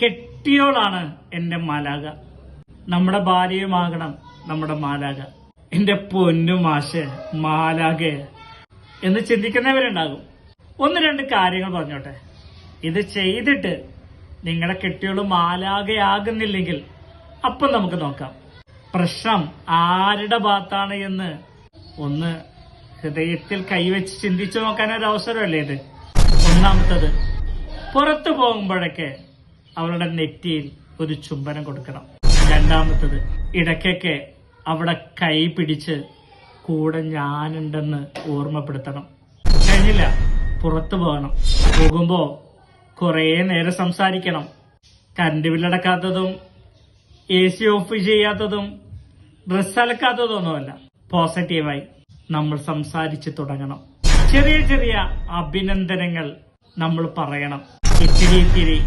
കെട്ടിയോളാണ് എന്റെ മാലാക. നമ്മുടെ ഭാര്യയുമാകണം നമ്മുടെ മാലാക. എന്റെ പൊന്നു മാഷ് മാലാക എന്ന് ചിന്തിക്കുന്നവരുണ്ടാകും. ഒന്ന് രണ്ട് കാര്യങ്ങൾ പറഞ്ഞോട്ടെ. ഇത് ചെയ്തിട്ട് നിങ്ങളുടെ കെട്ടിയോള് മാലാകയാകുന്നില്ലെങ്കിൽ അപ്പം നമുക്ക് നോക്കാം. പ്രശ്നം ആരുടെ ഭാഗത്താണ് എന്ന് ഒന്ന് ഹൃദയത്തിൽ കൈവച്ച് ചിന്തിച്ചു നോക്കാനൊരു അവസരമല്ലേ ഇത്. ഒന്നാമത്തത്, പുറത്തു പോകുമ്പോഴൊക്കെ അവളുടെ നെറ്റിയിൽ ഒരു ചുംബനം കൊടുക്കണം. രണ്ടാമത്തത്, ഇടയ്ക്കൊക്കെ അവിടെ കൈ പിടിച്ച് കൂടെ ഞാനുണ്ടെന്ന് ഓർമ്മപ്പെടുത്തണം. കഴിഞ്ഞില്ല, പുറത്തു പോകണം. പോകുമ്പോ കുറേ നേരം സംസാരിക്കണം. കറണ്ട് ബില്ലടക്കാത്തതും AC ഓഫ് ചെയ്യാത്തതും ഡ്രസ് അലക്കാത്തതൊന്നുമല്ല. പോസിറ്റീവായി നമ്മൾ സംസാരിച്ച് തുടങ്ങണം. ചെറിയ ചെറിയ അഭിനന്ദനങ്ങൾ നമ്മൾ പറയണം. ഇത്തിരി